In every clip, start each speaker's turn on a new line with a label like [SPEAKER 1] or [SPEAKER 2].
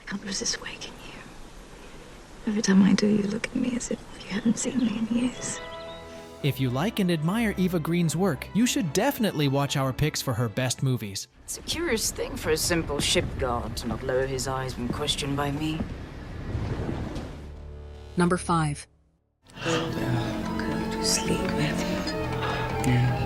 [SPEAKER 1] can't resist waking you. Every time I do, you look at me as if you haven't seen me in years.
[SPEAKER 2] If you like and admire Eva Green's work, you should definitely watch our picks for her best movies.
[SPEAKER 3] It's a curious thing for a simple ship guard to not lower his eyes when questioned by me.
[SPEAKER 4] Number 5.
[SPEAKER 3] Go to sleep, Matthew.
[SPEAKER 4] Yeah.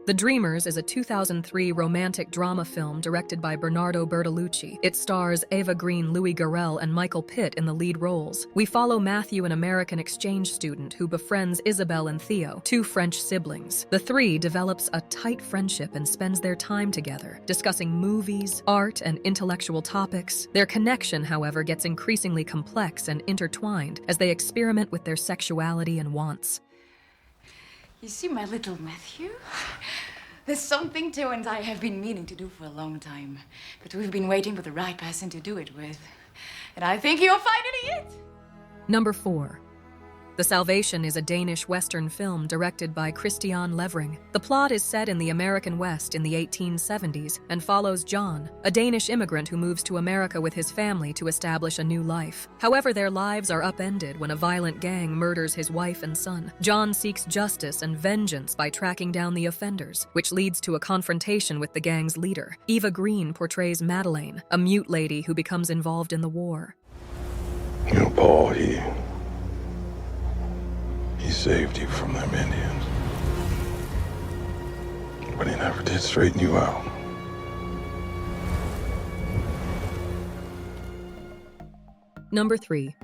[SPEAKER 4] The Dreamers is a 2003 romantic drama film directed by Bernardo Bertolucci. It stars Eva Green, Louis Garrel, and Michael Pitt in the lead roles. We follow Matthew, an American exchange student who befriends Isabelle and Theo, two French siblings. The three develops a tight friendship and spends their time together, discussing movies, art, and intellectual topics. Their connection, however, gets increasingly complex and intertwined as they experiment with their sexuality and wants.
[SPEAKER 3] You see, my little Matthew? There's something Theo and I have been meaning to do for a long time. But we've been waiting for the right person to do it with. And I think you're finally it!
[SPEAKER 4] Number 4. The Salvation is a Danish Western film directed by Christian Levering. The plot is set in the American West in the 1870s and follows John, a Danish immigrant who moves to America with his family to establish a new life. However, their lives are upended when a violent gang murders his wife and son. John seeks justice and vengeance by tracking down the offenders, which leads to a confrontation with the gang's leader. Eva Green portrays Madeleine, a mute lady who becomes involved in the war.
[SPEAKER 5] You know, Paul, he saved you from them Indians. But he never did straighten you out.
[SPEAKER 4] Number 3.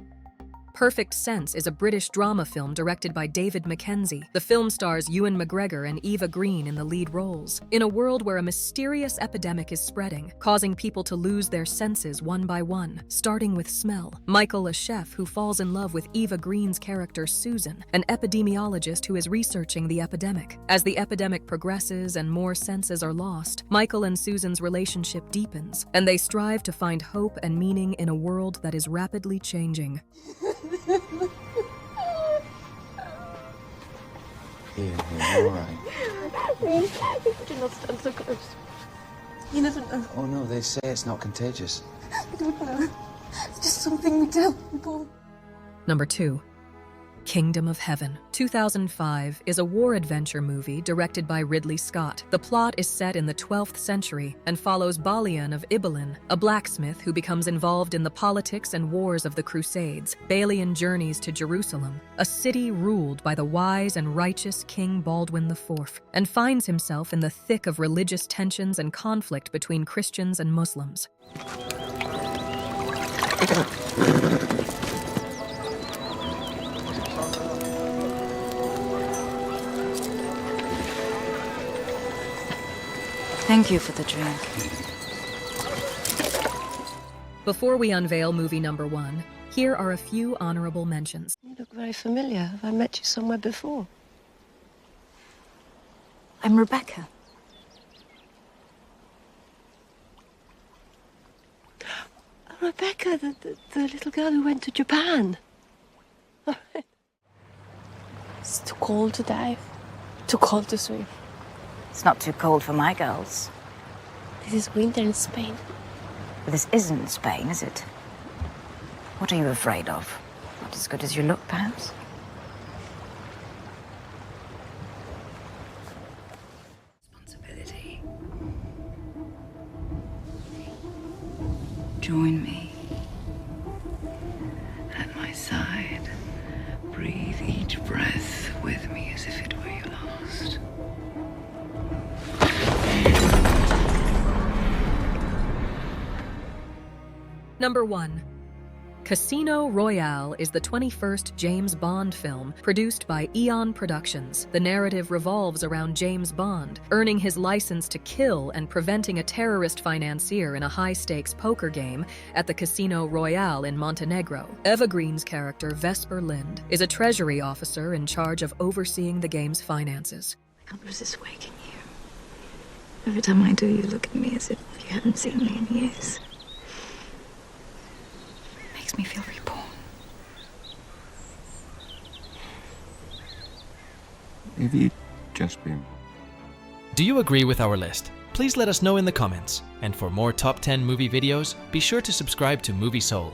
[SPEAKER 4] Perfect Sense is a British drama film directed by David Mackenzie. The film stars Ewan McGregor and Eva Green in the lead roles. In a world where a mysterious epidemic is spreading, causing people to lose their senses one by one, starting with smell. Michael, a chef who falls in love with Eva Green's character Susan, an epidemiologist who is researching the epidemic. As the epidemic progresses and more senses are lost, Michael and Susan's relationship deepens, and they strive to find hope and meaning in a world that is rapidly changing.
[SPEAKER 6] Yeah, all right.
[SPEAKER 1] Do not stand so close. You never know.
[SPEAKER 6] Oh no, they say it's not contagious.
[SPEAKER 1] I don't know. It's just something we tell people.
[SPEAKER 4] Number 2. Kingdom of Heaven. 2005 is a war adventure movie directed by Ridley Scott. The plot is set in the 12th century and follows Balian of Ibelin, a blacksmith who becomes involved in the politics and wars of the Crusades. Balian journeys to Jerusalem, a city ruled by the wise and righteous King Baldwin IV, and finds himself in the thick of religious tensions and conflict between Christians and Muslims.
[SPEAKER 3] Thank you for the drink.
[SPEAKER 4] Before we unveil movie number 1, here are a few honorable mentions.
[SPEAKER 1] You look very familiar. Have I met you somewhere before?
[SPEAKER 3] I'm Rebecca.
[SPEAKER 1] Oh, Rebecca, the little girl who went to Japan. It's too cold to dive. Too cold to swim.
[SPEAKER 3] It's not too cold for my girls.
[SPEAKER 1] This is winter in Spain.
[SPEAKER 3] But this isn't Spain, is it? What are you afraid of? Not as good as you look, perhaps? Responsibility. Join me. At my side. Breathe each breath with me as if it were your last.
[SPEAKER 4] Number 1. Casino Royale is the 21st James Bond film produced by Eon Productions. The narrative revolves around James Bond, earning his license to kill and preventing a terrorist financier in a high-stakes poker game at the Casino Royale in Montenegro. Eva Green's character, Vesper Lind, is a treasury officer in charge of overseeing the game's finances.
[SPEAKER 1] I can't resist waking you. Every time I do, you look at me as if you haven't seen me in years.
[SPEAKER 3] Makes me feel reborn.
[SPEAKER 6] Have you just been?
[SPEAKER 2] Do you agree with our list? Please let us know in the comments. And for more top 10 movie videos, be sure to subscribe to Movie Soul.